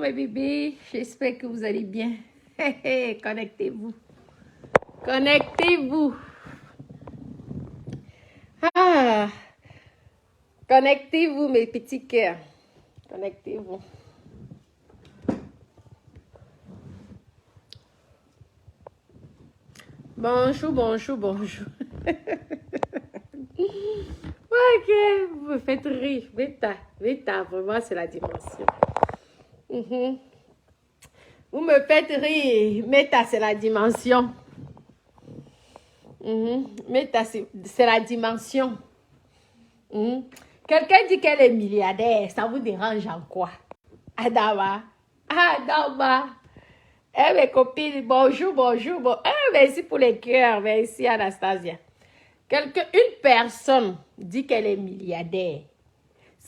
mes bébés, j'espère que vous allez bien. Connectez-vous. Connectez-vous. Ah. Connectez-vous, mes petits cœurs. Connectez-vous. Bonjour, bonjour, bonjour. Ok, vous me faites rire. Vita, vraiment, c'est la dimension. Vous me faites rire. Meta, c'est la dimension. Meta, c'est la dimension. Quelqu'un dit qu'elle est milliardaire. Ça vous dérange en quoi? Adama. Adama. Eh, mes copines, bonjour, bonjour. Merci pour les cœurs. Merci, Anastasia. Une personne dit qu'elle est milliardaire.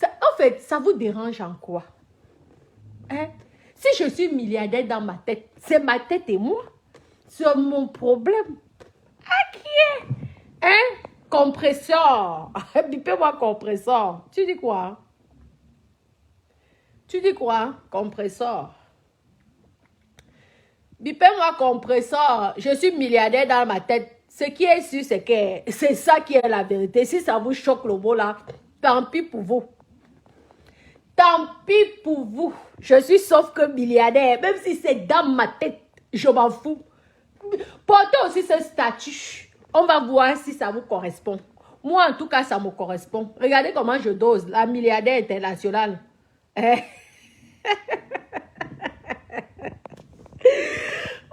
En fait, ça vous dérange en quoi? Hein? Si je suis milliardaire dans ma tête, c'est ma tête et moi. C'est mon problème. À qui est? Hein? Compresseur. Bipez-moi compresseur. Tu dis quoi? Tu dis quoi? Compresseur. Bipez-moi compresseur. Je suis milliardaire dans ma tête. Ce qui est sûr, c'est que c'est ça qui est la vérité. Si ça vous choque le mot là, tant pis pour vous. Tant pis pour vous. Je suis sauf que milliardaire. Même si c'est dans ma tête, je m'en fous. Portez aussi ce statut. On va voir si ça vous correspond. Moi, en tout cas, ça me correspond. Regardez comment je dose. La milliardaire internationale.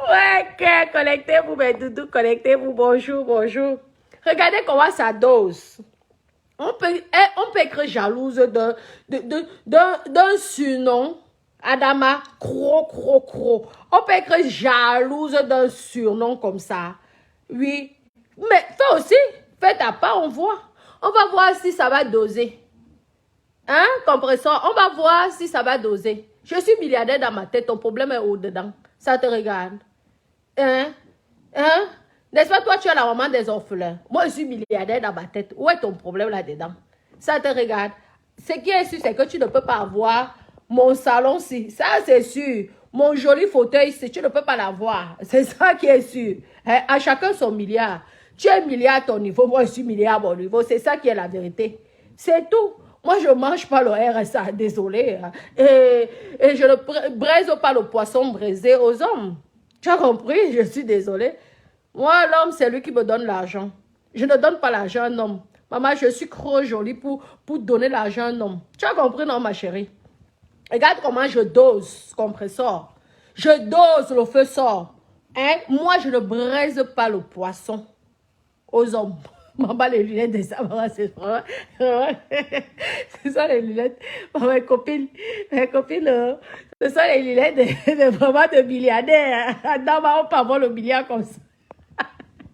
Ouais, connectez-vous, mes doudous, connectez-vous, bonjour, bonjour. Regardez comment ça dose. On peut être jalouse d'un surnom. Adama, cro. On peut être jalouse d'un surnom comme ça. Oui. Mais toi aussi, fais ta part, on voit. On va voir si ça va doser. Hein, compresseur? On va voir si ça va doser. Je suis milliardaire dans ma tête, ton problème est au-dedans. Ça te regarde. Hein? N'est-ce pas, toi, tu es la maman des orphelins. Moi, je suis milliardaire dans ma tête. Où est ton problème là-dedans? Ça te regarde. Ce qui est sûr, c'est que tu ne peux pas avoir mon salon-ci. Ça, c'est sûr. Mon joli fauteuil, tu ne peux pas l'avoir. C'est ça qui est sûr. Hein? À chacun son milliard. Tu es milliard à ton niveau, moi, je suis milliard à mon niveau. C'est ça qui est la vérité. C'est tout. Moi, je ne mange pas le RSA, désolé. Hein? Et je ne braise pas le poisson braisé aux hommes. Tu as compris? Je suis désolée. Moi, l'homme, c'est lui qui me donne l'argent. Je ne donne pas l'argent à un homme. Maman, je suis trop jolie pour donner l'argent à un homme. Tu as compris, non, ma chérie? Regarde comment je dose, compresseur. Je dose le feu sort. Hein? Moi, je ne braise pas le poisson aux hommes. Maman, les lunettes de ça, maman, c'est vraiment... C'est ça les lunettes. Mes copines, ce sont les lunettes vraiment de milliardaires. Non, on peut avoir le milliard comme ça.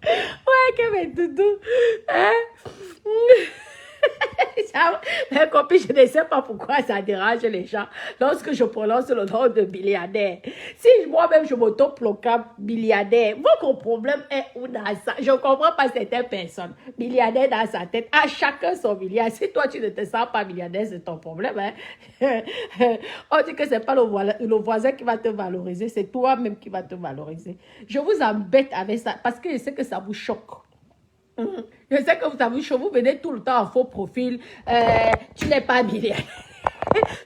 Ouais, que mes doudous. Hein? Mes copines, je ne sais pas pourquoi ça dérange les gens lorsque je prononce le nom de milliardaire. Si moi-même je m'auto-proclame milliardaire, votre problème est où dans ça? Je ne comprends pas certaines personnes. Milliardaire dans sa tête, à chacun son milliard. Si toi tu ne te sens pas milliardaire, c'est ton problème. Hein? On dit que ce n'est pas le voisin qui va te valoriser, c'est toi-même qui va te valoriser. Je vous embête avec ça parce que je sais que ça vous choque. Je sais que vous venez tout le temps en faux profil. Tu n'es pas milliardaire.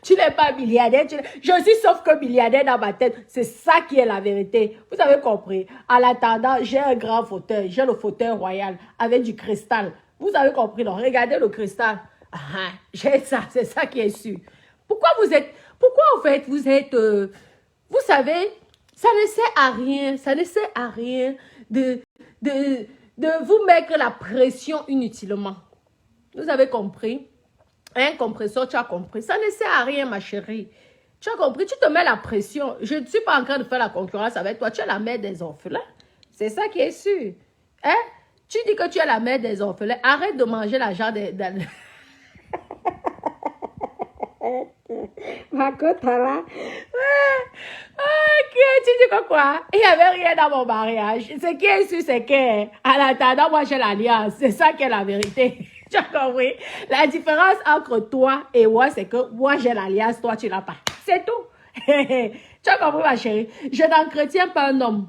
Tu n'es pas milliardaire. Je suis sauf que milliardaire dans ma tête. C'est ça qui est la vérité. Vous avez compris. En attendant, j'ai un grand fauteuil. J'ai le fauteuil royal avec du cristal. Vous avez compris, non? Regardez le cristal. J'ai ça. C'est ça qui est sûr. Pourquoi en fait, vous êtes... vous savez, ça ne sert à rien. Ça ne sert à rien de vous mettre la pression inutilement. Vous avez compris? Un compresseur, tu as compris. Ça ne sert à rien, ma chérie. Tu as compris? Tu te mets la pression. Je ne suis pas en train de faire la concurrence avec toi. Tu es la mère des orphelins. C'est ça qui est sûr. Hein? Tu dis que tu es la mère des orphelins. Arrête de manger l'argent des... Ma cotala. Ok, tu dis quoi? Il n'y avait rien dans mon mariage. Ce qui est sûr, c'est que, en attendant, moi, j'ai l'alliance. C'est ça qui est la vérité. Tu as compris? La différence entre toi et moi, c'est que moi, j'ai l'alliance, toi, tu l'as pas. C'est tout. Tu as compris, ma chérie? Je n'entretiens pas un homme.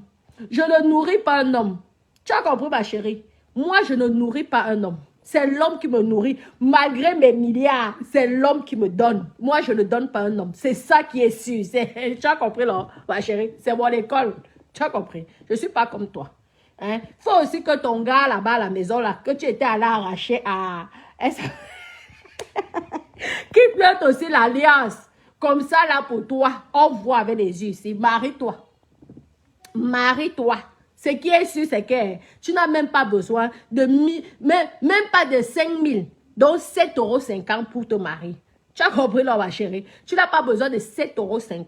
Je ne nourris pas un homme. Tu as compris, ma chérie? Moi, je ne nourris pas un homme. C'est l'homme qui me nourrit. Malgré mes milliards, c'est l'homme qui me donne. Moi, je ne donne pas un homme. C'est ça qui est sûr. Tu as compris, là, ma chérie? C'est mon école. Tu as compris? Je ne suis pas comme toi. Hein? Faut aussi que ton gars là-bas à la maison, là, que tu étais allé arracher à... Qui peut aussi l'alliance. Comme ça, là, pour toi, on voit avec les yeux ici. Marie-toi. Marie-toi. Ce qui est sûr, c'est que tu n'as même pas besoin de même pas de 5 000, donc 7,50 € pour te marier. Tu as compris, là, ma chérie? Tu n'as pas besoin de 7,50 €.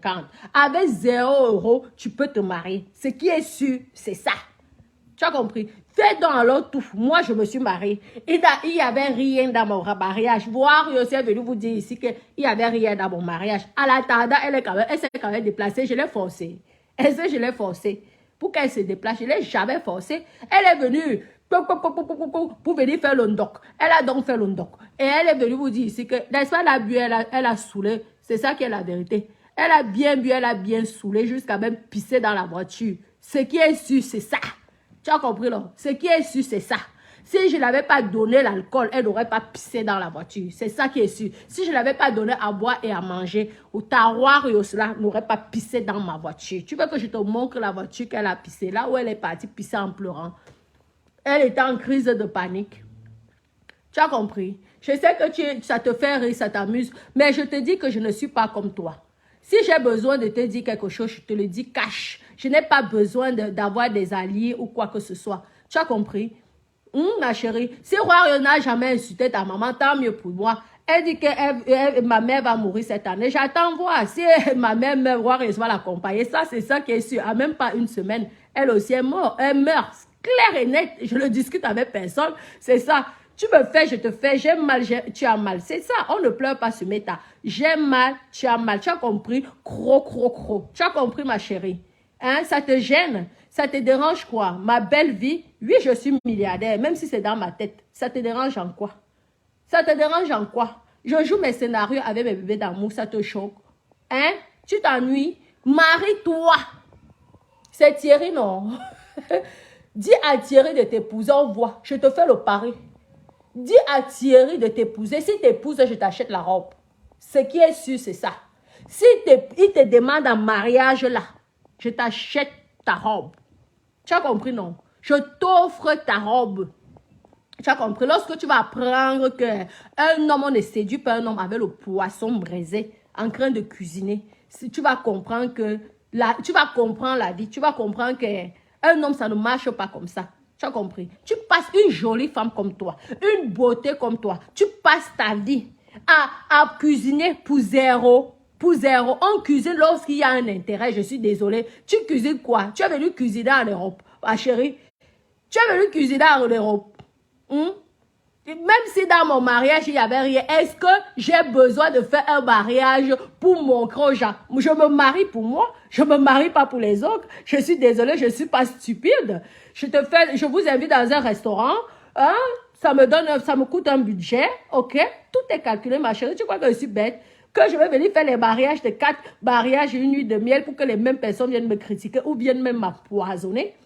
Avec 0 €, tu peux te marier. Ce qui est sûr, c'est ça. Tu as compris? Fais donc alors tout. Moi, je me suis mariée. Il n'y avait rien dans mon mariage. Voir, je suis venu vous dire ici qu'il n'y avait rien dans mon mariage. À l'attendant, elle s'est quand même déplacée. Je l'ai forcée. Je l'ai forcée. Pour qu'elle se déplace, je ne l'ai jamais forcée. Elle est venue pour venir faire le ndoc. Elle a donc fait le ndoc. Et elle est venue vous dire ici que, n'est-ce pas, elle a bu, elle a saoulé. C'est ça qui est la vérité. Elle a bien bu, elle a bien saoulé, jusqu'à même pisser dans la voiture. Ce qui est sûr, c'est ça. Tu as compris, là? Ce qui est sûr, c'est ça. Si je ne l'avais pas donné l'alcool, elle n'aurait pas pissé dans la voiture. C'est ça qui est sûr. Si je ne l'avais pas donné à boire et à manger, ou Taroir et cela n'aurait pas pissé dans ma voiture. Tu veux que je te montre la voiture qu'elle a pissé, là où elle est partie pisser en pleurant. Elle était en crise de panique. Tu as compris? Je sais que ça te fait rire, ça t'amuse, mais je te dis que je ne suis pas comme toi. Si j'ai besoin de te dire quelque chose, je te le dis cash. Je n'ai pas besoin d'avoir des alliés ou quoi que ce soit. Tu as compris? Ma chérie, si Roi n'a jamais insulté ta maman, tant mieux pour moi. Elle dit que ma mère va mourir cette année. J'attends voir. Si ma mère meurt, Roi va l'accompagner. Ça, c'est ça qui est sûr. À même pas une semaine, elle aussi est morte. Elle meurt. Clair et net. Je ne discute avec personne. C'est ça. Tu me fais, je te fais. J'aime mal, tu as mal. C'est ça. On ne pleure pas sur méta. J'aime mal, tu as mal. Tu as compris? Cro, cro, cro. Tu as compris, ma chérie? Hein? Ça te gêne? Ça te dérange quoi? Ma belle vie? Oui, je suis milliardaire, même si c'est dans ma tête. Ça te dérange en quoi? Ça te dérange en quoi? Je joue mes scénarios avec mes bébés d'amour, ça te choque? Hein? Tu t'ennuies? Marie-toi! C'est Thierry, non? Dis à Thierry de t'épouser, on voit. Je te fais le pari. Dis à Thierry de t'épouser. Si t'épouses, je t'achète la robe. Ce qui est sûr, c'est ça. Si il te demande en mariage, là, je t'achète ta robe. Tu as compris, non? Je t'offre ta robe. Tu as compris? Lorsque tu vas apprendre qu'un homme, on ne séduit pas un homme avec le poisson braisé en train de cuisiner, tu vas comprendre que tu vas comprendre la vie. Tu vas comprendre qu'un homme, ça ne marche pas comme ça. Tu as compris? Tu passes une jolie femme comme toi, une beauté comme toi. Tu passes ta vie à cuisiner pour zéro. Pour zéro. On cuisine lorsqu'il y a un intérêt. Je suis désolée. Tu cuisines quoi? Tu es venu cuisiner en Europe, ma chérie. Tu es venu cuisiner en Europe. Même si dans mon mariage, il n'y avait rien, est-ce que j'ai besoin de faire un mariage pour montrer aux gens? Je me marie pour moi. Je ne me marie pas pour les autres. Je suis désolée, je ne suis pas stupide. Je vous invite dans un restaurant. Hein? Ça me coûte un budget. OK? Tout est calculé, ma chérie. Tu crois que je suis bête? Que je vais venir faire les mariages de 4 mariages et une nuit de miel pour que les mêmes personnes viennent me critiquer ou viennent même m'empoisonner.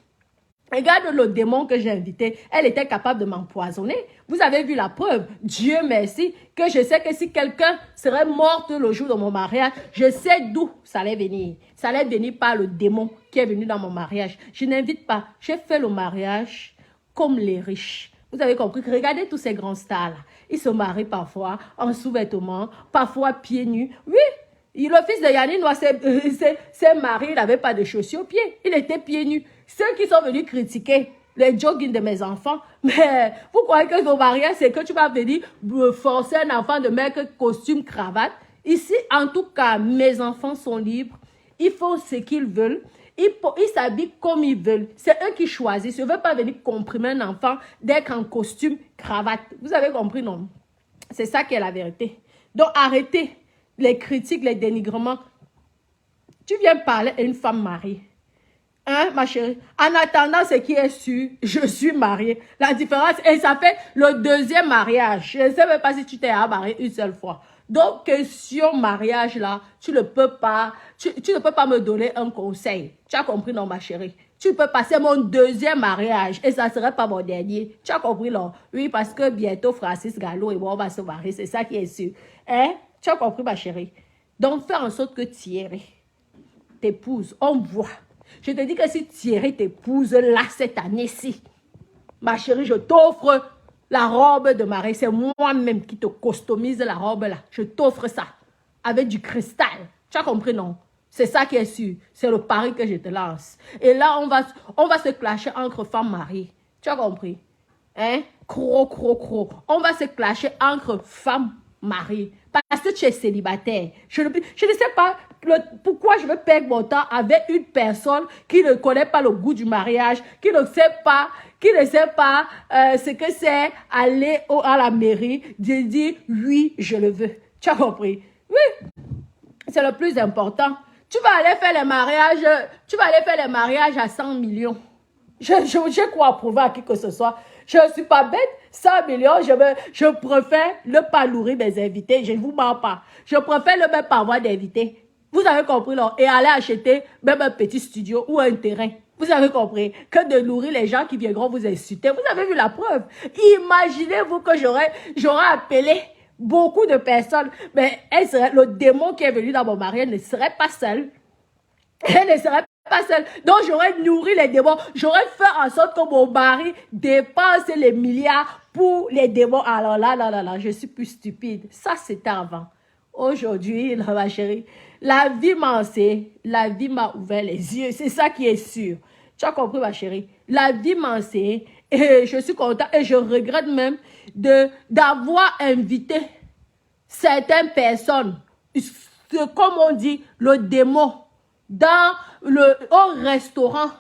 Regarde le démon que j'ai invité. Elle était capable de m'empoisonner. Vous avez vu la preuve. Dieu merci que je sais que si quelqu'un serait mort le jour de mon mariage, je sais d'où ça allait venir. Ça allait venir par le démon qui est venu dans mon mariage. Je n'invite pas. J'ai fait le mariage comme les riches. Vous avez compris que regardez tous ces grands stars-là. Ils se marient parfois en sous-vêtements, parfois pieds nus. Oui, le fils de Yannick s'est marié, il n'avait pas de chaussures aux pieds. Il était pieds nus. Ceux qui sont venus critiquer les jogging de mes enfants, mais vous croyez que ton mariage, c'est que tu vas venir forcer un enfant de mettre costume, cravate? Ici, en tout cas, mes enfants sont libres. Ils font ce qu'ils veulent. Ils s'habillent comme ils veulent. C'est eux qui choisissent. Je ne veux pas venir comprimer un enfant d'être en costume, cravate. Vous avez compris, non? C'est ça qui est la vérité. Donc, arrêtez les critiques, les dénigrements. Tu viens parler à une femme mariée. Hein, ma chérie? En attendant, ce qui est sûr, je suis mariée. La différence, et ça fait le deuxième mariage. Je ne sais même pas si tu t'es mariée une seule fois. Donc, question mariage là, tu ne peux pas me donner un conseil. Tu as compris, non, ma chérie? Tu peux passer mon deuxième mariage et ça ne serait pas mon dernier. Tu as compris, non? Oui, parce que bientôt, Francis Gallo et moi, on va se marier. C'est ça qui est sûr. Hein? Tu as compris, ma chérie? Donc, fais en sorte que Thierry t'épouse. On voit. Je te dis que si Thierry t'épouse là, cette année-ci, ma chérie, je t'offre la robe de mariée. C'est moi-même qui te customise la robe là. Je t'offre ça. Avec du cristal. Tu as compris, non? C'est ça qui est sûr. C'est le pari que je te lance. Et là, on va se clasher entre femmes mariées. Tu as compris? Hein? Cro. On va se clasher entre femmes mariées. Parce que tu es célibataire. Je ne sais pas pourquoi je veux perdre mon temps avec une personne qui ne connaît pas le goût du mariage, qui ne sait pas ce que c'est aller à la mairie, de dire oui, je le veux. Tu as compris? Oui, c'est le plus important. Tu vas aller faire les mariages à 100 millions. Je crois prouver à qui que ce soit. Je ne suis pas bête. 100 millions, je préfère ne pas nourrir mes invités. Je ne vous mens pas. Je préfère ne même pas avoir d'invités. Vous avez compris, non? Et aller acheter même un petit studio ou un terrain. Vous avez compris? Que de nourrir les gens qui viendront vous insulter. Vous avez vu la preuve. Imaginez-vous que j'aurais appelé beaucoup de personnes. Mais le démon qui est venu dans mon mariage ne serait pas seul. Elle ne serait pas seule. Donc, j'aurais nourri les démons. J'aurais fait en sorte que mon mari dépense les milliards pour les démons. Alors là, je suis plus stupide. Ça, c'était avant. Aujourd'hui, ma chérie, la vie m'a enseigné. La vie m'a ouvert les yeux. C'est ça qui est sûr. Tu as compris, ma chérie? La vie m'a enseigné. Et je suis contente. Et je regrette même d'avoir invité certaines personnes. Comme on dit, le démon. Au restaurant,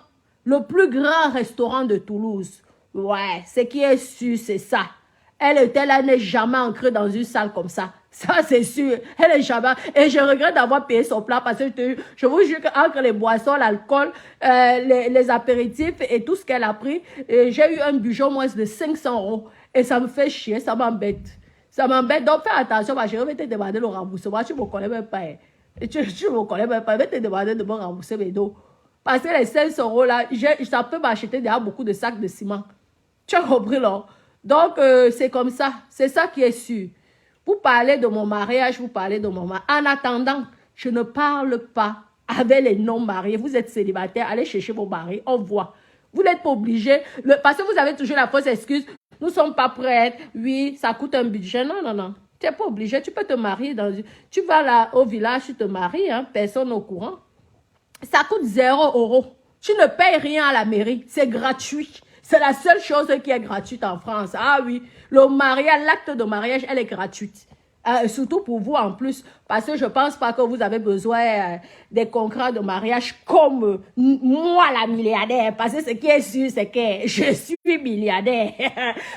le plus grand restaurant de Toulouse. Ouais, ce qui est sûr, c'est ça. Elle n'est jamais ancrée dans une salle comme ça. Ça, c'est sûr. Elle est jamais. Et je regrette d'avoir payé son plat parce que je vous jure qu'entre les boissons, l'alcool, les apéritifs et tout ce qu'elle a pris, j'ai eu un budget au moins de 500 €. Et ça me fait chier, ça m'embête. Ça m'embête. Donc, fais attention, ma chérie, je vais te demander le remboursement. Tu ne me connais même pas. Et tu ne me connais même pas. Je vais te demander de me rembourser mes dos. Parce que les 500 € là, ça peut m'acheter déjà beaucoup de sacs de ciment. Tu as compris, là? Donc, c'est comme ça. C'est ça qui est sûr. Vous parlez de mon mariage, vous parlez de mon mariage. En attendant, je ne parle pas avec les non-mariés. Vous êtes célibataire, allez chercher vos maris, on voit. Vous n'êtes pas obligé, parce que vous avez toujours la fausse excuse. Nous ne sommes pas prêtes. Oui, ça coûte un budget. Non. Tu n'es pas obligé. Tu peux te marier tu vas là au village, tu te maries, hein, personne au courant. Ça coûte 0 €. Tu ne payes rien à la mairie. C'est gratuit. C'est la seule chose qui est gratuite en France. Ah oui, le mariage, l'acte de mariage, elle est gratuite. Surtout pour vous en plus, parce que je ne pense pas que vous avez besoin des contrats de mariage comme moi, la milliardaire. Parce que ce qui est sûr, c'est que je suis milliardaire.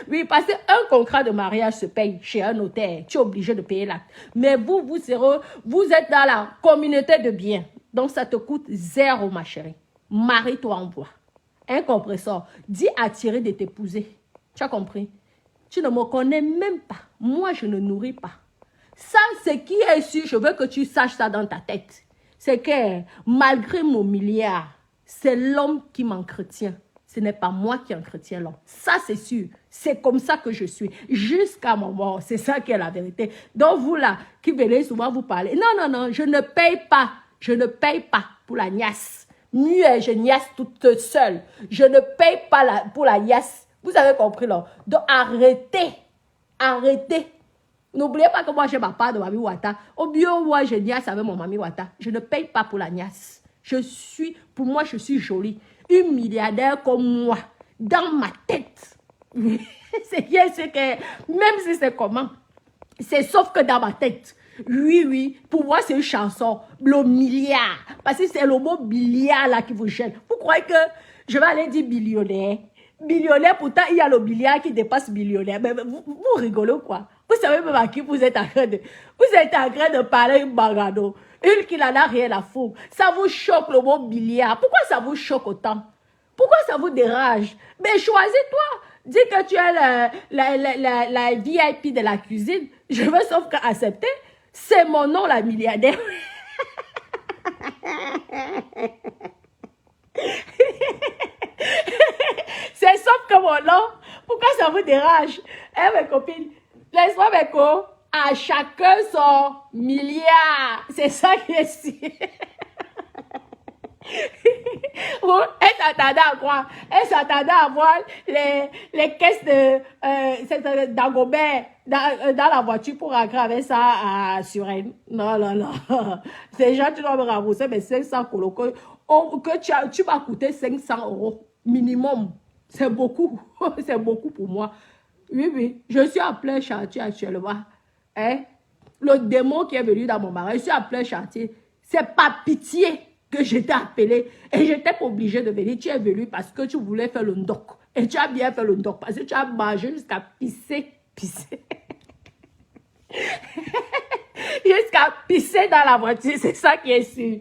Oui, parce qu'un contrat de mariage se paye chez un notaire. Tu es obligé de payer l'acte. Mais vous êtes dans la communauté de biens. Donc, ça te coûte 0, ma chérie. Marie-toi en bois. Un compresseur. Dis à Thierry de t'épouser. Tu as compris? Tu ne me connais même pas. Moi, je ne nourris pas. Ça, c'est qui est sûr, je veux que tu saches ça dans ta tête. C'est que malgré mon milliard, c'est l'homme qui m'entretient. Ce n'est pas moi qui entretiens l'homme. Ça, c'est sûr. C'est comme ça que je suis. Jusqu'à mon mort. C'est ça qui est la vérité. Donc, vous là, qui venez souvent vous parler. Non, je ne paye pas. Je ne paye pas pour la niasse. Mieux, je niasse toute seule. Je ne paye pas pour la niasse. Vous avez compris, là? Donc, arrêtez. N'oubliez pas que moi, j'ai ma part de Mami Wata. Au bio, moi, je niasse avec mon Mami Wata. Je ne paye pas pour la niasse. Pour moi, je suis jolie. Une milliardaire comme moi, dans ma tête. C'est que, même si c'est comment, c'est sauf que dans ma tête. Oui, pour moi, c'est une chanson. Le milliard. Parce que c'est le mot milliard là qui vous gêne. Vous croyez que je vais aller dire millionnaire? Millionnaire, pourtant, il y a le milliard qui dépasse millionnaire. Mais vous rigolez quoi? Vous savez même à qui vous êtes en train de parler une bagado. Une qui n'en a rien à foutre. Ça vous choque le mot milliard. Pourquoi ça vous choque autant? Pourquoi ça vous dérange? Mais choisis-toi. Dis que tu es la VIP de la cuisine. Je veux sauf qu'accepter. C'est mon nom, la milliardaire. C'est sauf que mon nom. Pourquoi ça vous dérange? Eh, mes copines, laisse-moi, mes co. À chacun son milliard. C'est ça qui est si. Elle s'attendait à quoi? Elle s'attendait à voir les caisses de d'Agobert dans la voiture pour rentrer avec ça à Suresnes. Non, non, non. Ces gens, tu dois me rembourser mes 500 colocos. Tu m'as coûté 500 € minimum. C'est beaucoup. C'est beaucoup pour moi. Oui, oui. Je suis en plein chantier actuellement. Hein? Le démon qui est venu dans mon mariage, je suis en plein chantier. C'est pas pitié que je t'ai appelé et je n'étais pas obligée de venir. Tu es venu parce que tu voulais faire le ndoc. Et tu as bien fait le ndoc parce que tu as mangé jusqu'à pisser. Jusqu'à pisser dans la voiture, c'est ça qui est sûr.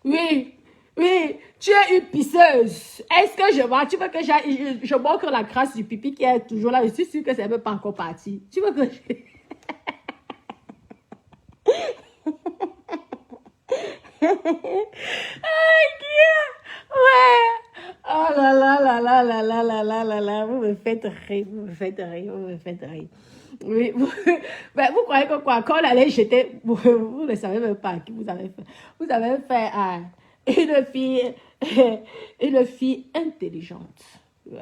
Oui, oui, tu es une pisseuse. Est-ce que je vois? Tu veux que je montre la grâce du pipi qui est toujours là? Je suis sûre que ça ne veut pas encore partir. Tu veux que je... Aïe, ouais. Oh là là là là là là là là là là. Vous me faites rire, vous me faites rire, vous me faites rire. Oui, ben, vous croyez que quoi, quand on allait jeter, vous ne savez même pas à qui vous avez fait. Vous avez fait à une fille intelligente. Ouais.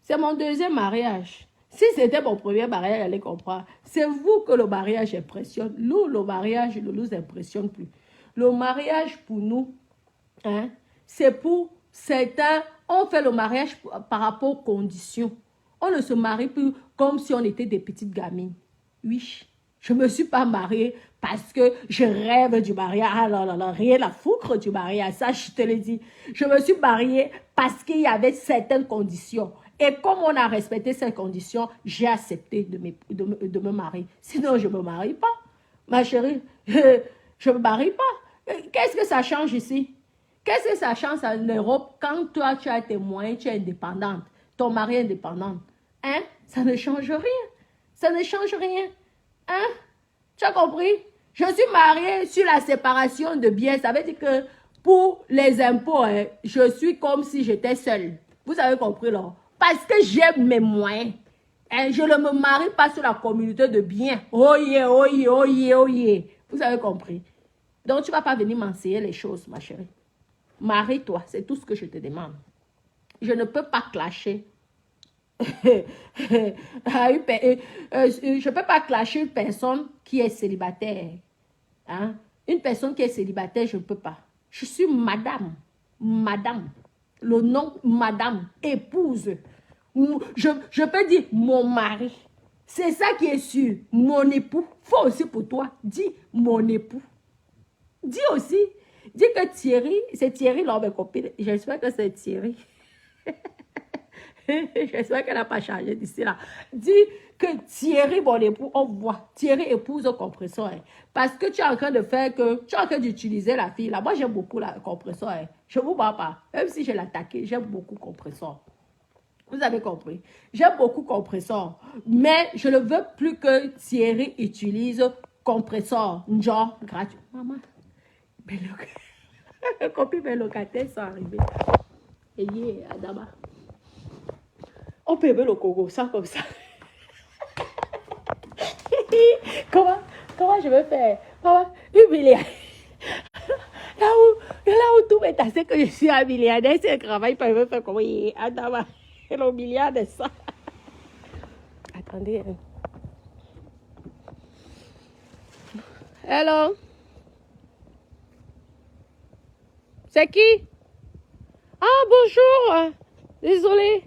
C'est mon deuxième mariage. Si c'était mon premier mariage, elle allait comprendre. C'est vous que le mariage impressionne. Nous, le mariage ne nous impressionne plus. Le mariage pour nous, hein, c'est pour certains, on fait le mariage par rapport aux conditions. On ne se marie plus comme si on était des petites gamines. Oui, je ne me suis pas mariée parce que je rêve du mariage. Ah là là là, rien à foutre du mariage, ça je te le dis. Je me suis mariée parce qu'il y avait certaines conditions. Et comme on a respecté ces conditions, j'ai accepté de me marier. Sinon, je ne me marie pas. Ma chérie, je ne me marie pas. Qu'est-ce que ça change ici? Qu'est-ce que ça change en Europe quand toi, tu as tes moyens, tu es indépendante, ton mari est indépendant? Hein? Ça ne change rien. Ça ne change rien. Hein? Tu as compris? Je suis mariée sur la séparation de biens. Ça veut dire que pour les impôts, hein, je suis comme si j'étais seule. Vous avez compris, là? Parce que j'aime mes moyens. Hein? Je ne me marie pas sur la communauté de biens. Oh yeah, oh yeah, oh yeah, oh yeah. Vous avez compris? Donc, tu ne vas pas venir m'enseigner les choses, ma chérie. Marie-toi, c'est tout ce que je te demande. Je ne peux pas clasher. Je ne peux pas clasher une personne qui est célibataire. Hein? Une personne qui est célibataire, je ne peux pas. Je suis madame. Madame. Le nom madame, épouse. Je peux dire mon mari. C'est ça qui est sûr. Mon époux. Faut aussi pour toi. Dis mon époux. Dis aussi. Dis que Thierry, c'est Thierry, là, mes copines. J'espère que c'est Thierry. J'espère qu'elle n'a pas changé d'ici là. Dis que Thierry, mon époux, on voit. Thierry épouse au compresseur. Hein. Parce que tu es en train de faire que, tu es en train d'utiliser la fille là. Moi, j'aime beaucoup la compresseur. Hein. Je ne vous vois pas. Même si je l'ai attaqué, j'aime beaucoup compresseur. Vous avez compris. J'aime beaucoup compresseur. Mais je ne veux plus que Thierry utilise compresseur. Genre, gratuit. Maman. Mes copines, mes locataires sont arrivés. Et yeah, Adama. On peut aimer le Congo, ça comme ça. comment je vais faire? Humilié. Là où tout est assez que je suis un milliardaire, c'est le travail, pas me faire comment il est. Adama. Et le milliard de ça. Attendez. Hello. C'est qui? Ah, bonjour. Désolée.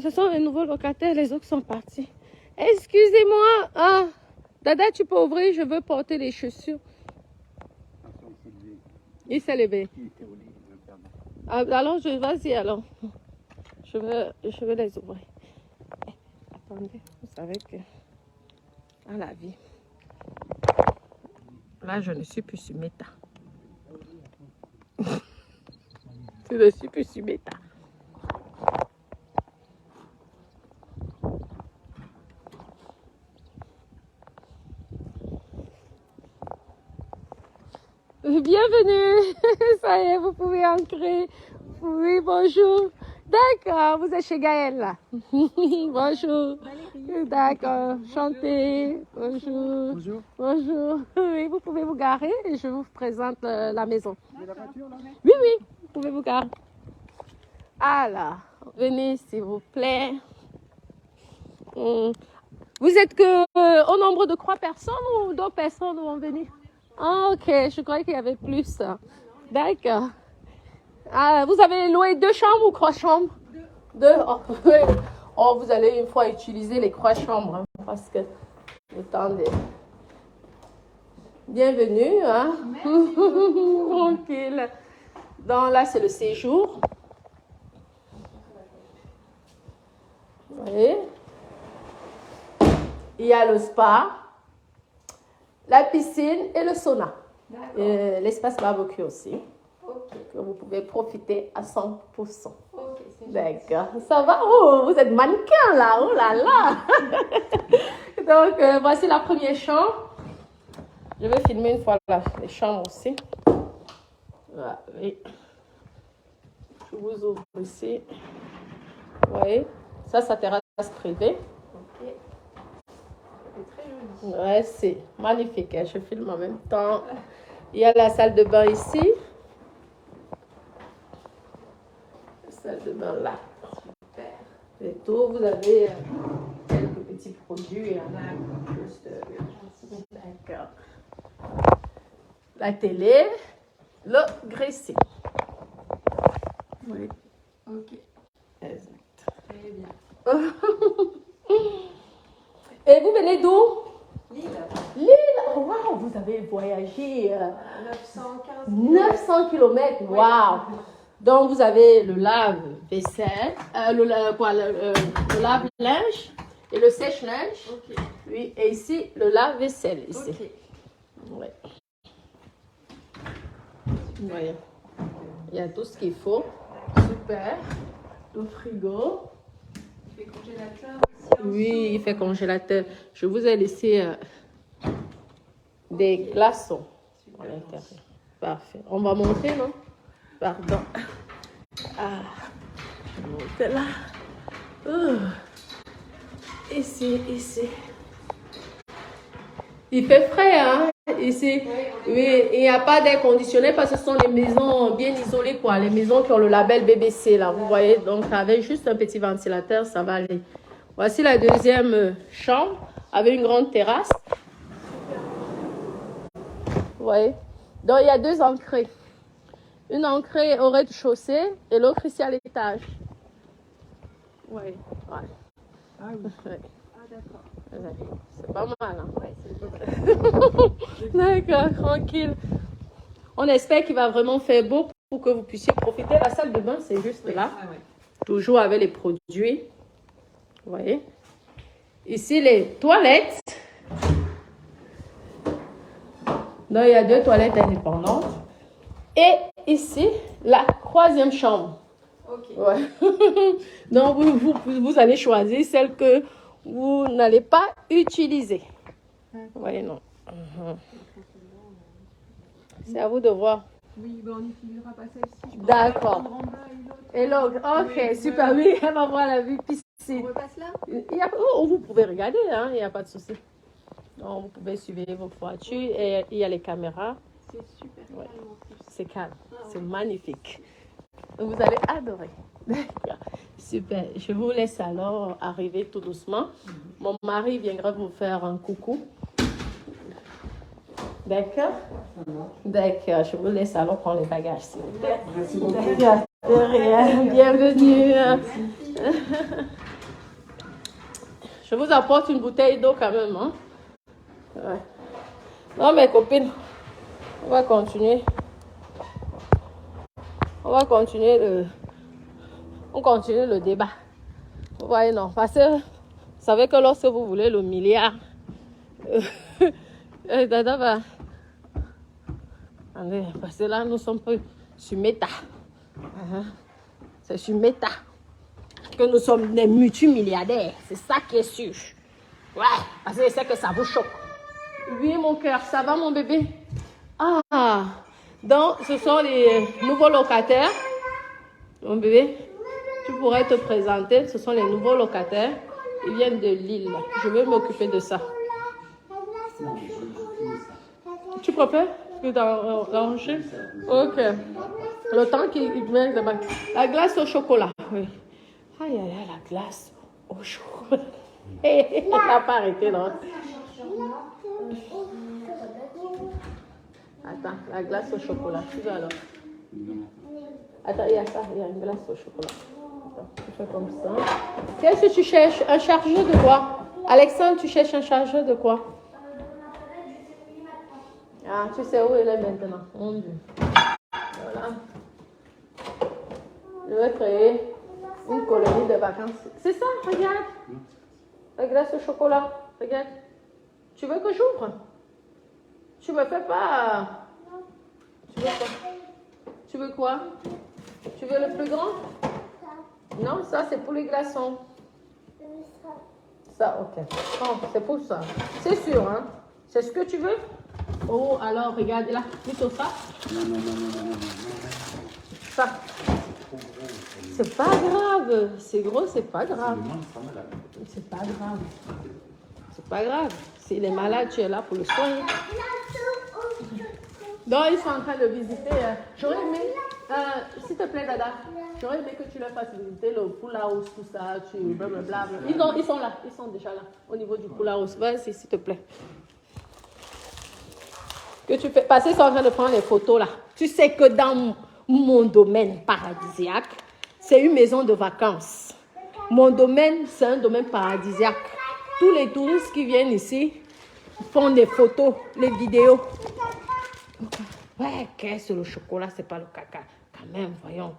Ce sont les nouveaux locataires, les autres sont partis. Excusez-moi. Ah, Dada, tu peux ouvrir, je veux porter les chaussures. Il s'est levé. Ah, alors, vas-y, alors. Je veux les ouvrir. Attendez, vous savez que dans la vie, là, je ne suis plus sur Meta. Je ne suis plus sur Meta. Bienvenue. Ça y est, vous pouvez entrer. Oui, bonjour. D'accord, vous êtes chez Gaël là. Bonjour. D'accord, chantez. Bonjour. Bonjour. Bonjour. Oui, vous pouvez vous garer et je vous présente la maison. C'est la voiture là? Oui, oui, vous pouvez vous garer. Alors, venez s'il vous plaît. Vous êtes que au nombre de 3 personnes ou 2 personnes vont venir? Ah, ok, je croyais qu'il y avait plus. D'accord. Ah, vous avez loué 2 chambres ou 3 chambres? 2. Oh, oui. Oh, vous allez une fois utiliser les 3 chambres hein, parce que attendez. Bienvenue. Hein? Tranquille. Donc là, c'est le séjour. Vous voyez? Il y a le spa, la piscine et le sauna. L'espace barbecue aussi. Okay. Que vous pouvez profiter à 100%. Okay, d'accord. Ça va? Oh, vous êtes mannequin là. Oh là là. Donc, voici la première chambre. Je vais filmer une fois les chambres aussi. Voilà, oui. Je vous ouvre ici. Vous voyez? Ça terrasse privée. Ok. C'est très joli. Ouais, c'est magnifique. Hein? Je filme en même temps. Il y a la salle de bain ici. La salle de bain là. Super. Et tout, vous avez quelques petits produits. Juste, d'accord. La télé, le gressier. Oui. Ok. Exact. Très bien. Et vous venez d'où? Lille. Lille. Waouh, vous avez voyagé 900 km. Waouh. Donc vous avez le lave-vaisselle, le lave-linge et le sèche-linge. Okay. Oui, et ici le lave-vaisselle ici. Okay. Ouais. Voyez. Il y a tout ce qu'il faut. Super. Le frigo. Il fait congélateur aussi. Oui, il fait congélateur. Je vous ai laissé des glaçons à l'intérieur. Parfait. On va monter, non? Pardon. Ah, je vais monter là. Ici. Il fait frais, hein? Ici. Oui, il n'y a pas d'air conditionné parce que ce sont les maisons bien isolées, quoi. Les maisons qui ont le label BBC, là. Vous voyez? Donc, avec juste un petit ventilateur, ça va aller. Voici la deuxième chambre avec une grande terrasse. Vous voyez? Donc, il y a 2 entrées. Une entrée au rez-de-chaussée et l'autre ici à l'étage. Oui. Ouais. Ah oui. Ouais. Ah d'accord. C'est pas mal, hein? Ouais, c'est d'accord, tranquille. On espère qu'il va vraiment faire beau pour que vous puissiez profiter. La salle de bain, c'est juste là. Ah ouais. Toujours avec les produits. Vous voyez? Ici, les toilettes. Donc, il y a 2 toilettes indépendantes. Et ici, la 3e chambre. Ok. Ouais. Donc, vous allez choisir celle que vous n'allez pas utiliser. Vous voyez, non. C'est à vous de voir. Oui, ben on n'utilisera pas celle-ci. D'accord. Et l'autre. Ok, oui, super. Oui, elle va voir la vue piscine. On repasse là? Vous pouvez regarder, hein, il n'y a pas de souci. Donc, vous pouvez suivre vos voitures et il y a les caméras. C'est super calme en plus. C'est calme, c'est magnifique. Vous allez adorer. Super. Je vous laisse alors arriver tout doucement. Mon mari viendra vous faire un coucou. D'accord? D'accord. Je vous laisse alors prendre les bagages, s'il vous plaît. Merci beaucoup. D'accord. De rien. Bienvenue. Je vous apporte une bouteille d'eau quand même. Hein? Ouais. Non, mes copines, on va continuer. On continue le débat. Vous voyez, non. Parce que vous savez que lorsque vous voulez le milliard, parce que là, nous sommes sur Meta. C'est sur Meta que nous sommes des multimilliardaires. C'est ça qui est sûr. Ouais, parce que je sais que ça vous choque. Oui, mon cœur, ça va, mon bébé? Ah, Donc, ce sont les nouveaux locataires. Mon bébé, tu pourrais te présenter. Ce sont les nouveaux locataires. Ils viennent de Lille. Je vais m'occuper de ça. Tu préfères que d'arranger? Ok. Le temps qu'il met là-bas. La glace au chocolat. Oui. Aïe, aïe, aïe, la glace au chocolat. Elle n'a pas arrêté, non? Attends, la glace au chocolat. Tu veux alors? Attends, il y a ça. Il y a une glace au chocolat. Attends, tu fais comme ça. Qu'est-ce que tu cherches? Un chargeur de quoi? Alexandre, tu cherches un chargeur de quoi? Ah, tu sais où il est maintenant. Mon Dieu. Voilà. Je vais créer une colonie de vacances. C'est ça, regarde. La glace au chocolat. Regarde. Tu veux que j'ouvre? Tu me fais pas. Tu veux quoi? Tu veux quoi? Tu veux le plus grand? Non, ça c'est pour les glaçons. Ça, ok. Oh, c'est pour ça. C'est sûr, hein? C'est ce que tu veux? Oh, alors regarde là. Plutôt ça. Ça. C'est pas grave. C'est gros, c'est pas grave. C'est pas grave. C'est pas grave. S'il est malade, tu es là pour le soigner. Donc, ils sont en train de visiter. J'aurais aimé, s'il te plaît, Dada, j'aurais aimé que tu leur fasses visiter le pool house, tout ça, blablabla. Ils sont là, ils sont déjà là, au niveau du pool house. Vas-y, s'il te plaît. Que tu fais, parce qu'ils sont en train de prendre les photos là. Tu sais que dans mon domaine paradisiaque, c'est une maison de vacances. Mon domaine, c'est un domaine paradisiaque. Tous les touristes qui viennent ici font des photos, les vidéos. Ouais, qu'est-ce que le chocolat, c'est pas le caca. Quand même, voyons.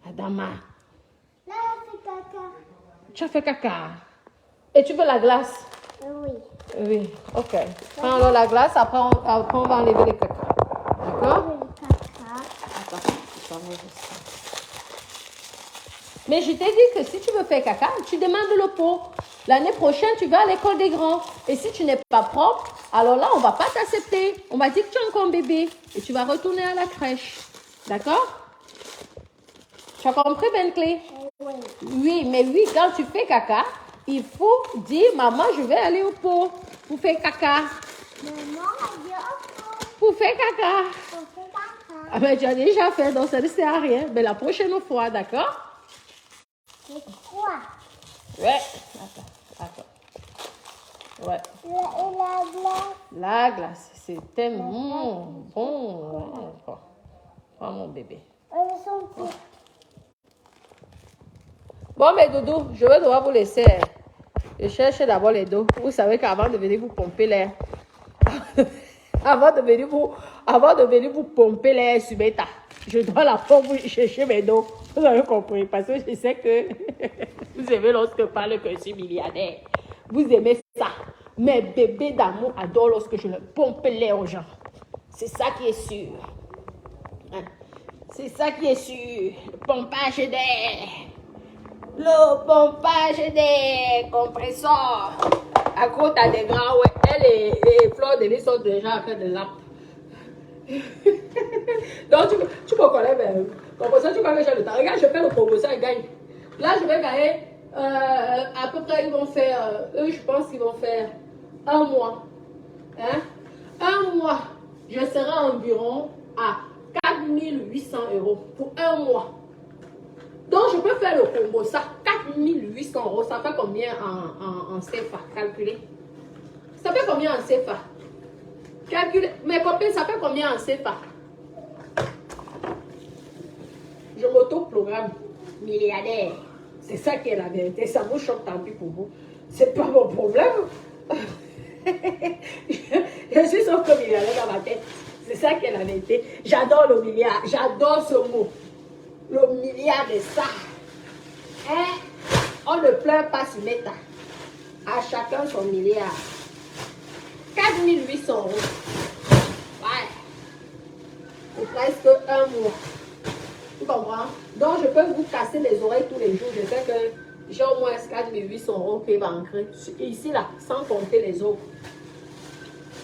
Adama. Là, on fait caca. Tu as fait caca. Et tu veux la glace? Oui. Oui, ok. Prends alors la glace, après on va enlever les caca. D'accord? Caca. Attends, je t'enlève ça. Mais je t'ai dit que si tu veux faire caca, tu demandes le pot. L'année prochaine, tu vas à l'école des grands. Et si tu n'es pas propre, alors là, on ne va pas t'accepter. On va dire que tu es encore un bébé. Et tu vas retourner à la crèche. D'accord? Tu as compris, Bentley? Oui. Oui, mais oui, quand tu fais caca, il faut dire, maman, je vais aller au pot pour faire caca. Maman, Pour faire caca. on fait caca. Ah, mais tu as déjà fait, donc ça ne sert à rien. Mais la prochaine fois, d'accord? C'est quoi? Ouais. Attends. Ouais. Et la glace? La glace, c'est tellement bon. Ouais. Prends mon bébé. Elles sont toutes. Bon, mais Doudou, je vais devoir vous laisser. Je cherche d'abord les dos. Vous savez qu'avant de venir vous pomper l'air, avant de venir vous pomper l'air sur Beta, je dois la pompe pour chercher mes dos. Vous avez compris? Parce que je sais que vous aimez lorsque je parle que je suis milliardaire. Vous aimez ça. Mes bébés d'amour adorent lorsque je leur pompe l'air aux gens. C'est ça qui est sûr. Hein? C'est ça qui est sûr. Le pompage d'air. Le pompage des compresseurs. À côté des grands, ouais. Et les fleurs de lys sont déjà en train de lampes. Donc, tu me connais même. Compresseur, tu crois que j'ai le temps. Regarde, je fais le compresseur et gagne. Là, je vais gagner. À peu près, ils vont faire. Eux, je pense qu'ils vont faire un mois. Hein? Un mois. Je serai environ à 4800 € pour un mois. Donc, je peux faire le combo. Ça, 4800 €, ça fait combien en CFA? Calculer. Ça fait combien en CFA? Calculer. Mes copines, ça fait combien en CFA? Je m'auto-programme milliardaire. C'est ça qui est la vérité. Ça vous choque, tant pis pour vous. C'est pas mon problème. Je suis sauf que milliardaire dans ma tête. C'est ça qui est la vérité. J'adore le milliard. J'adore ce mot. Le milliard de ça. Hein? On ne pleure pas sur Meta. À chacun son milliard. 4800 €. Ouais. C'est presque un mois. Tu comprends? Donc, je peux vous casser les oreilles tous les jours. Je sais que j'ai au moins 4800 € qui vont ancrer. Ici, là, sans compter les autres.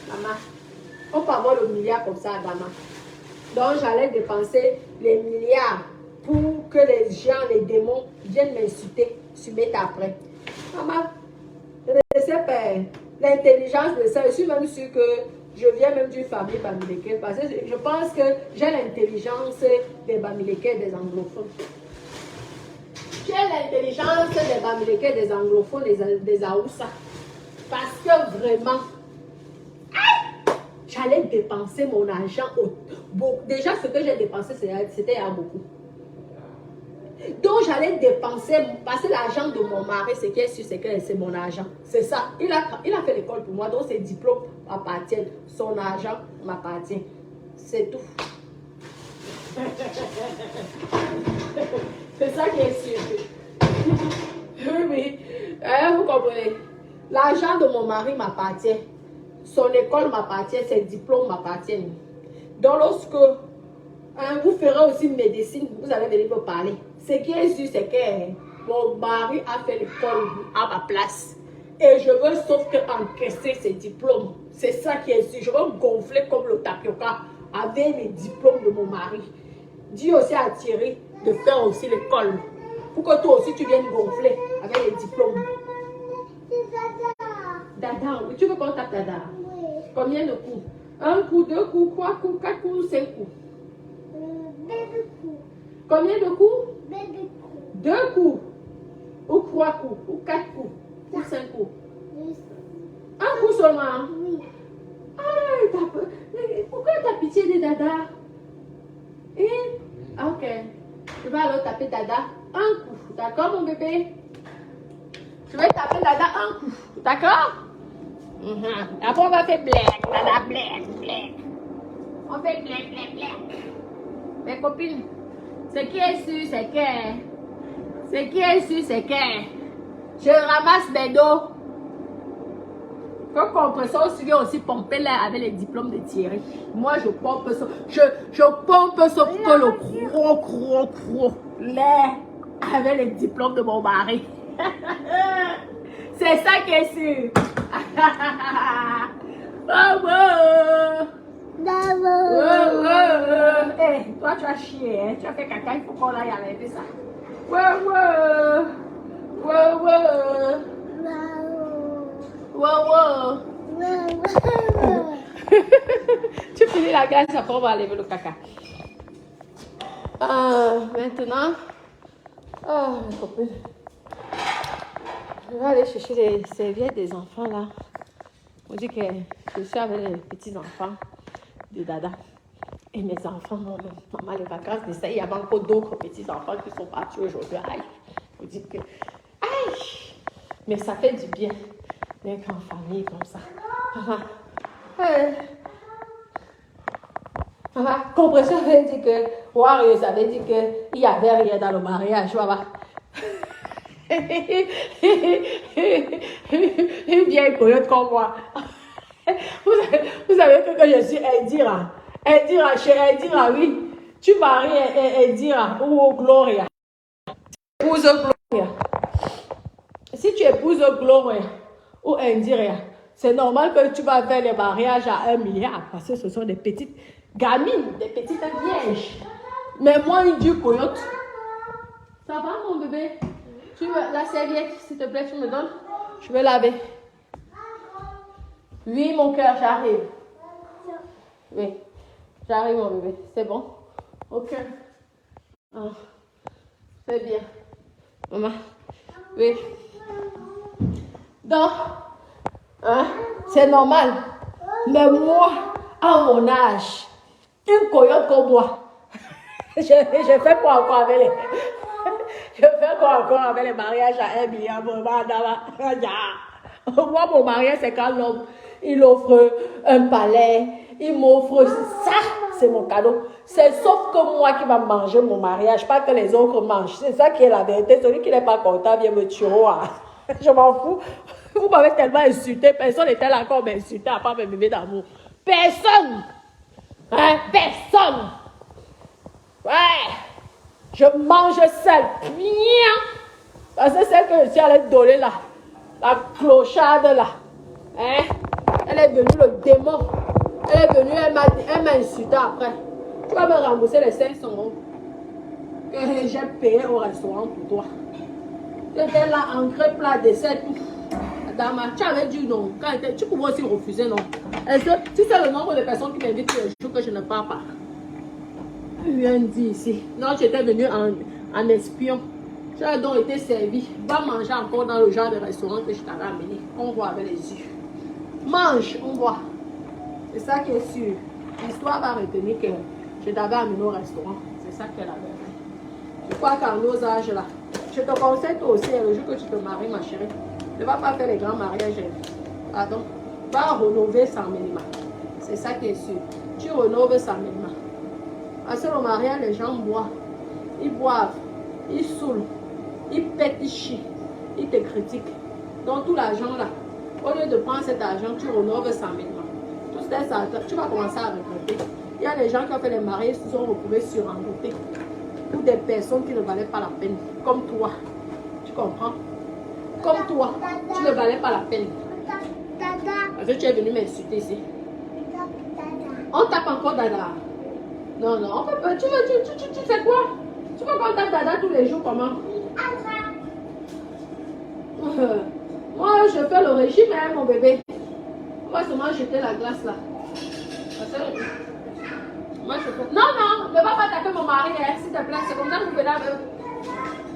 Maman, on peut avoir le milliard comme ça, maman. Donc, j'allais dépenser les milliards pour que les gens, les démons, viennent m'insulter sur mes après. Maman, je sais pas, l'intelligence de ça, je suis même sûre que je viens même d'une famille bamileke, parce que je pense que j'ai l'intelligence des bamileke, des anglophones. J'ai l'intelligence des bamileke, des anglophones, des Aoussa. Parce que vraiment, j'allais dépenser mon argent. Déjà, ce que j'ai dépensé, c'était à beaucoup. Donc, j'allais dépenser, passer l'argent de mon mari, ce qui est sûr, c'est que c'est mon argent. C'est ça. Il a fait l'école pour moi, donc ses diplômes m'appartiennent. Son argent m'appartient. C'est tout. C'est ça qui est sûr. Oui, oui. Vous comprenez? L'argent de mon mari m'appartient. Son école m'appartient, ses diplômes m'appartiennent. Donc, lorsque vous ferez aussi médecine, vous allez venir me parler. Ce qui est sûr, c'est que mon mari a fait l'école à ma place. Et je veux sauf que encaisser ses diplômes. C'est ça qui est sûr. Je veux gonfler comme le tapioca avec les diplômes de mon mari. Dieu aussi a tiré de faire aussi l'école. Pour que toi aussi tu viennes gonfler avec les diplômes. Dada, tu veux qu'on tape Dada? Oui. Combien de coups? Un coup, deux coups, trois coups, quatre coups, cinq coups. Bébé coup. Combien de coups? Bébé coup. Deux coups. Ou trois coups, ou quatre coups, ou cinq coups. Oui. Un coup seulement. Oui. Ah, pourquoi tu as pitié de Dada? Ok. Je vais alors taper Dada un coup. D'accord, mon bébé? Je vais taper Dada un coup. D'accord? Après, on va faire black. Dada, black. On fait black. Mes copines, ce qui est sûr, c'est que je ramasse mes dos. Quand compresseur aussi vient aussi pomper l'air avec les diplômes de Thierry. Moi, je pompe sauf, je pompe sauf que le gros l'air avec les diplômes de mon mari. C'est ça qui est sûr. Hey, toi, tu as chié, hein? Tu as fait caca, il faut qu'on aille enlever ça. Tu finis la glace, après on va enlever le caca. Maintenant, mes copines, je vais aller chercher les serviettes des enfants là. On dit que je suis avec les petits enfants de Dada. Et mes enfants, maman, les vacances de ça, il y avait encore d'autres petits enfants qui sont partis aujourd'hui. Aïe, on dit que, aïe, mais ça fait du bien d'être en famille comme ça. Compression avait dit que, Warriors avait dit qu'il n'y avait rien dans le mariage, voilà. Une vieille coyote comme moi. Vous savez que je suis Indira. Chez Indira, oui. Tu maries Indira ou Gloria. Épouse Gloria. Si tu épouses Gloria ou Indira, c'est normal que tu vas faire les mariages à 1 milliard parce que ce sont des petites gamines, des petites vierges. Mais moi, il dit coyote. Ça va, mon bébé? Tu veux la serviette, s'il te plaît, tu me donnes? Je vais laver. Oui, mon cœur, j'arrive. Oui, j'arrive, mon bébé. C'est bon? Ok. Ah, c'est bien. Maman. Oui. Donc, c'est normal. Mais moi, à mon âge, une coyote comme moi, je fais quoi encore avec les... Je fais quoi encore avec les mariages à 1 milliard? Moi, mon mariage, c'est quand l'homme, il offre un palais, il m'offre ça, c'est mon cadeau. C'est sauf que moi qui va manger mon mariage, pas que les autres mangent. C'est ça qui est la vérité. Celui qui n'est pas content vient me tuer. Je m'en fous. Vous m'avez tellement insulté. Personne n'était là encore m'insulter à part mes bébés d'amour. Personne. Hein? Personne. Ouais. Je mange seule. Parce que celle que je suis allée donner là, la clocharde là, hein? Elle est venue le démon. Elle est venue, elle m'a insulté après. Tu vas me rembourser les 500 € que j'ai payé au restaurant pour toi. Tu étais là, entrée, plat, dessert, tout. Dame, tu avais dit non. Tu pouvais aussi refuser non. Est-ce que si c'est le nombre de personnes qui m'invitent tous les jours que je ne pars pas? Rien dit ici. Non, j'étais venue en espion. Tu as donc été servi. Va manger encore dans le genre de restaurant que je t'avais amené. On voit avec les yeux. Mange, on voit. C'est ça qui est sûr. L'histoire va retenir que je t'avais amené au restaurant. C'est ça qu'elle avait fait. Je crois qu'en nos âges là, je te conseille toi aussi, le jour que tu te maries, ma chérie, ne va pas faire les grands mariages. Pardon. Va rénover sans minima. C'est ça qui est sûr. Tu rénoves sans minima. Parce que au mariage, les gens boivent. Ils boivent. Ils saoulent. Ils pètent, ils chient. Ils te critiquent. Donc tout l'argent là, au lieu de prendre cet argent, tu rénoves sans minima. Tout ça, tu vas commencer à regretter. Il y a des gens qui ont fait les mariages, qui se sont retrouvés surendettés. Ou des personnes qui ne valaient pas la peine. Comme toi. Tu comprends? Comme toi, tu ne valais pas la peine. Parce que tu es venu m'insulter ici. On tape encore Dada. Non, non, on peut pas. Tu sais quoi? Tu veux qu'on tape Dada tous les jours comment? Moi, je fais le régime, hein, mon bébé. On va seulement jeter la glace là. Parce que moi, je fais... Non, non, ne va pas taper mon mari, hein, s'il te plaît. C'est comme ça que vous venez avec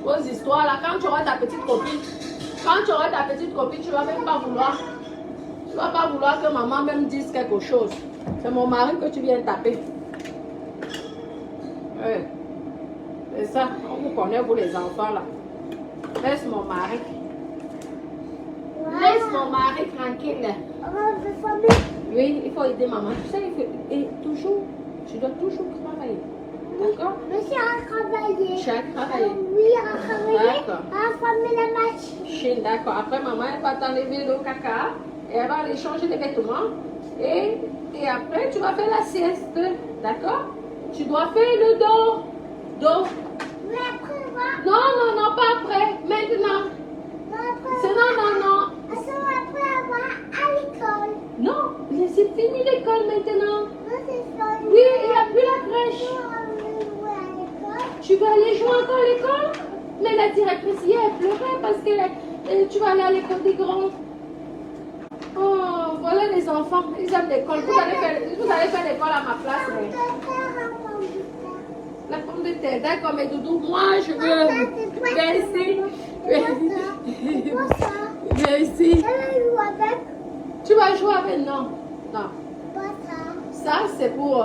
vos histoires là. Quand tu auras ta petite copine, tu vas même pas vouloir. Tu vas pas vouloir que maman même dise quelque chose. C'est mon mari que tu viens taper. Ouais. C'est ça, on vous connaît, vous les enfants là. Laisse mon mari. Laisse mon mari tranquille. Oui, il faut aider maman. Tu sais, et toujours, tu dois toujours travailler. D'accord? Monsieur a travaillé. Tu as travaillé? Oui, a travaillé. D'accord. A fermé la machine. D'accord. Après, maman, elle va t'enlever le caca. Et elle va aller changer les vêtements. Et après, tu vas faire la sieste. D'accord? Tu dois faire le dos. Dos. Mais après, va. Non, non, non, pas après. Maintenant. C'est non. Après, elle va à l'école. Non, c'est fini l'école maintenant. Non, c'est ça. Oui, il n'y a plus la crèche. Tu vas aller jouer encore à l'école? Mais la directrice hier, elle pleurait parce que tu vas aller à l'école des grands. Oh, voilà les enfants, ils aiment l'école. Vous allez faire l'école à ma place. Mais... La pomme de terre, d'accord, mais Doudou, moi je veux. Viens ici. Viens ici. Tu vas jouer avec? Non. Non. Ça, c'est pour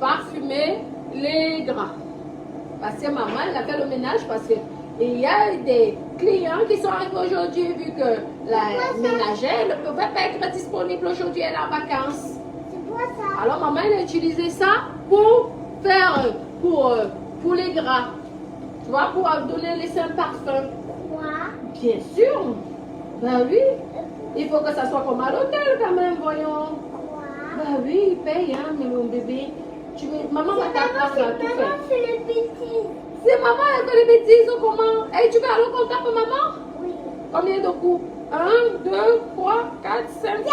parfumer les draps. Parce que maman, elle a fait le ménage parce que il y a des clients qui sont arrivés aujourd'hui vu que la ménagère ne pouvait pas être disponible aujourd'hui, elle est en vacances. Alors maman, elle a utilisé ça pour faire, pour les draps. Tu vois, pour donner les un parfum. Bien sûr. Ben oui. Il faut que ça soit comme à l'hôtel quand même, voyons. Ben oui, il paye, hein, mais mon bébé. Maman va t'apprendre à tout faire. C'est maman qui fait les bêtises ou comment? Et tu vas aller au comptable pour maman? Oui. Combien de coups? 1, 2, 3, 4, 5, 6.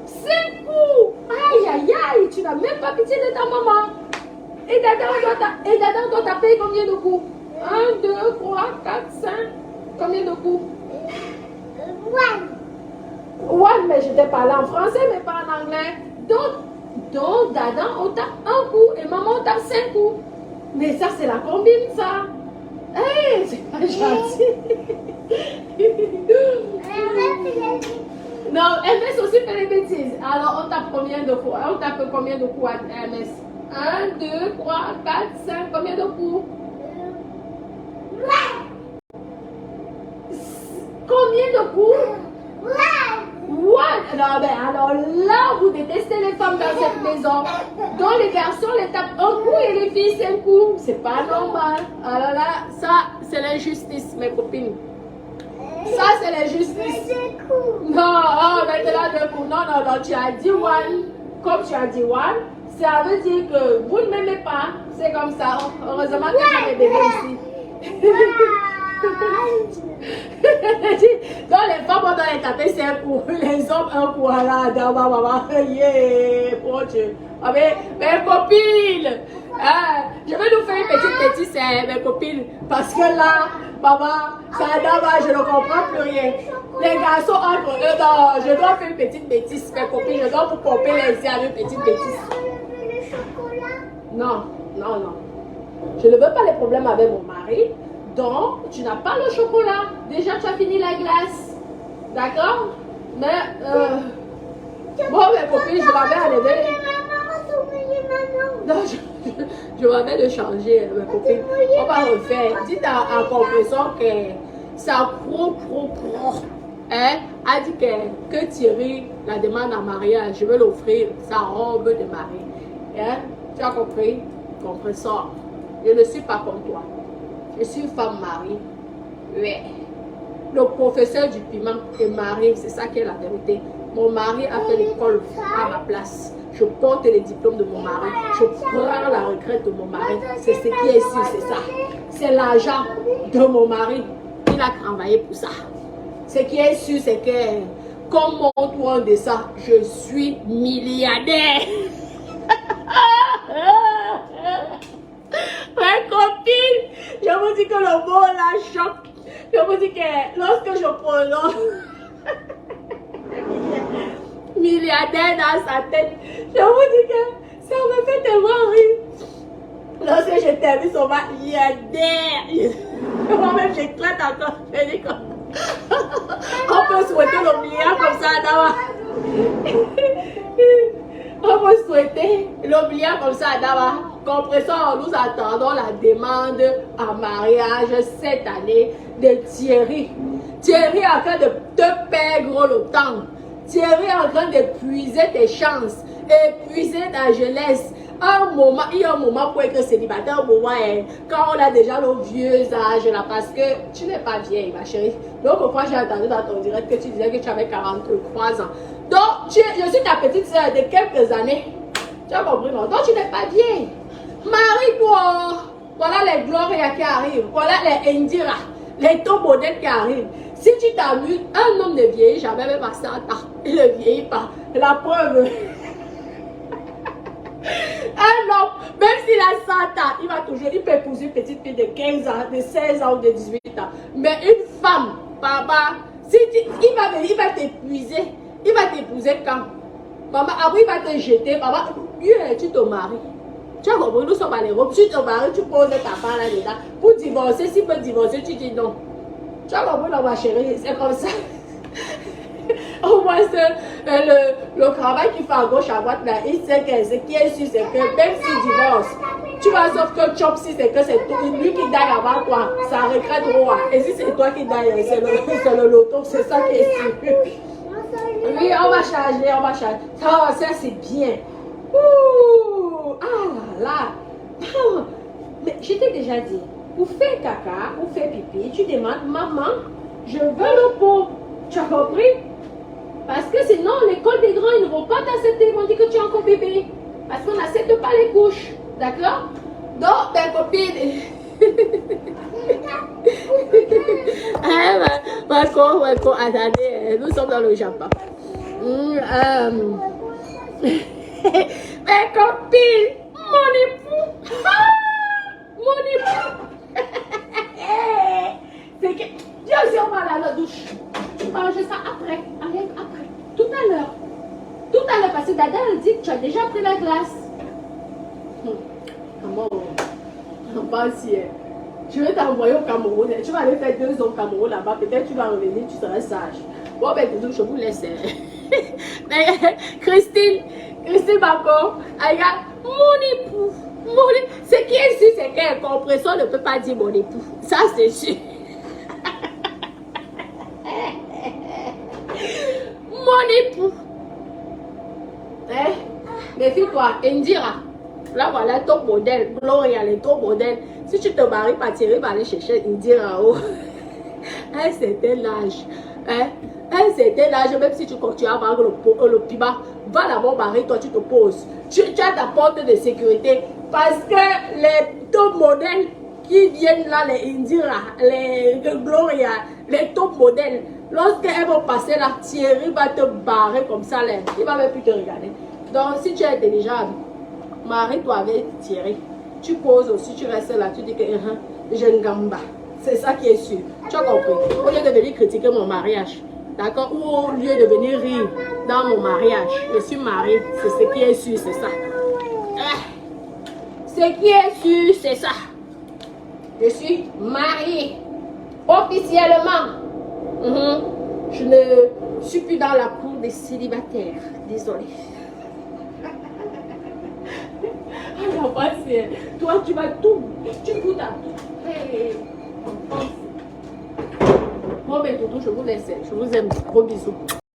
5 coups! Aïe, aïe, aïe! Tu n'as même pas pitié de ta maman. Et Dada doit taper combien de coups? 1, 2, 3, 4, 5. Combien de coups? Ouais, mais je t'ai parlé en français, mais pas en anglais. Donc, Dada, on tape un coup et maman, on tape 5 coups. Mais ça, c'est la combine, ça. Hey, c'est pas gentil. Non, MS aussi fait les bêtises. Alors, on tape combien de coups? On tape combien de coups à MS? 1, 2, 3, 4, 5. Combien de coups? Combien de coups? What? Non, mais alors là, vous détestez les femmes dans cette maison. Donc les garçons les tapent un coup et les filles 5 coups. C'est pas normal. Alors là, ça, c'est l'injustice, mes copines. Ça, c'est l'injustice. Non, oh, maintenant 2 coups. Non, tu as dit one. Comme tu as dit one, ça veut dire que vous ne m'aimez pas. C'est comme ça. Heureusement que j'ai des bébés ici. Donc les femmes vont les taper 5 coups, les hommes 1 coup. Yeah, pour Dieu. Avec mes copines. Hein, je vais nous faire une petite bêtise, hein, mes copines. Parce que là, maman, ça va, je ne comprends plus rien. Les garçons entre eux, non, je dois faire une petite bêtise, mes copines. Je dois vous pomper les yeux avec une petite bêtise. Le chocolat. Non, non, non. Je ne veux pas les problèmes avec mon mari. Donc, tu n'as pas le chocolat. Déjà, tu as fini la glace. D'accord? Mais, bon, mes copines, je m'avais enlevé. Non, je m'avais de changer, mes copines. On va refaire. Dites à compresseur que ça pro. Hein? A dit que Thierry la demande en mariage. Je vais l'offrir sa robe de mariée. Hein? Tu as compris? Compresseur. Je ne suis pas comme toi. Je suis une femme mariée. Oui. Le professeur du piment est marié, c'est ça qui est la vérité. Mon mari a fait l'école à ma place. Je porte les diplômes de mon mari. Je prends la retraite de mon mari. C'est ce qui est sûr, c'est ça. C'est l'argent de mon mari. Il a travaillé pour ça. Ce qui est sûr, c'est que, comme mon tour de ça, je suis milliardaire. Ma copine, je vous dis que le mot là choque. Je vous dis que lorsque je prononce milliardaire dans sa tête, je vous dis que ça me fait tellement rire. Lorsque je termine son mot milliardaire, moi-même j'éclate encore. Je dis comme on peut souhaiter le milliard comme ça, Adama. On peut souhaiter le milliard comme ça, Adama. Compresseur, nous attendons la demande en mariage cette année de Thierry. Thierry est en train de te perdre le temps. Thierry est en train d'épuiser tes chances, épuiser ta jeunesse. Il y a un moment pour être célibataire, un moment quand on a déjà le vieux âge là, parce que tu n'es pas vieille, ma chérie. Donc, pourquoi j'ai entendu dans ton direct que tu disais que tu avais 43 ans. Donc, je suis ta petite soeur de quelques années. Tu as compris, non? Donc, tu n'es pas vieille. Marie-toi. Voilà les Gloria qui arrivent. Voilà les Indira, les top modèles qui arrivent. Si tu t'amuses, un homme ne vieillit jamais, même à 100 ans. Il ne vieillit pas. La preuve. Un homme, même s'il a 100 ans, il peut épouser une petite fille de 15 ans, de 16 ans ou de 18 ans. Mais une femme, papa, il va venir, il va t'épuiser. Il va t'épouser quand? Maman, après il va te jeter. Maman, tu te maries. Tu as compris, nous sommes à l'Europe. Tu te maries, tu poses ta part là-dedans. Pour divorcer, s'il peut divorcer, tu dis non. Tu as compris, non, ma chérie, c'est comme ça. Au moins, le travail qu'il fait à gauche, à droite, là, il sait que ce qui est sûr, c'est que même s'il divorce, tu vas sauf que Chop, si c'est que c'est lui qui gagne avant toi, ça regrette trop. Et si c'est toi qui gagne, c'est le loto, c'est ça qui est sûr. Oui, on va charger, on va charger. Ça c'est bien. Ouh, ah là là. Mais je t'ai déjà dit, pour faire caca, pour faire pipi, tu demandes, maman, je veux le pot. Tu as compris? Parce que sinon, l'école des grands, ils ne vont pas t'accepter. Ils vont dire que tu es encore bébé. Parce qu'on n'accepte pas les couches. D'accord? Donc, mes copines. Attendez, nous sommes dans le Japon. Mes copines, mon époux. Mon époux. C'est que. Dieu, si on va aller à la douche. Tu manges ça après. Allez, après. Tout à l'heure. Tout à l'heure, parce que Dada elle dit que tu as déjà pris la glace. Comment on va si je vais t'envoyer au Cameroun. Tu vas aller faire 2 ans au Cameroun là-bas. Peut-être tu vas revenir, tu seras sage. Bon, ben, je vous laisse. Mais, Christine Bako, regarde, mon époux. Ce qui est sûr, c'est qu'un compresseur ne peut pas dire mon époux. Ça, c'est sûr. Mon époux. Hein? Méfie-toi, Indira. Là, voilà, top modèle. Gloria, les top modèles. Si tu te maries, pas Thierry va aller chercher Indira. Oh. Un certain âge. Hein? Un certain âge, même si tu continues à avoir le piment, va d'abord marier, toi tu te poses. Tu as ta porte de sécurité. Parce que les top modèles qui viennent là, les Indira, les Gloria, les top modèles, lorsqu'elles vont passer là, Thierry va te barrer comme ça, là. Il va même plus te regarder. Donc, si tu es intelligent, Marie-toi avec Thierry. Tu poses aussi, tu restes là, tu dis que je ne gagne pas. C'est ça qui est sûr. Tu as compris? Au lieu de venir critiquer mon mariage, d'accord? Ou au lieu de venir rire dans mon mariage, je suis mariée. C'est ce qui est sûr, c'est ça. Ce qui est sûr, c'est ça. Je suis mariée. Officiellement. Je ne suis plus dans la cour des célibataires. Désolée. Toi, tu vas tout. Tu goûtes à tout. Hey. Bon, ben, Toto, je vous laisse. Je vous aime. Gros bisous.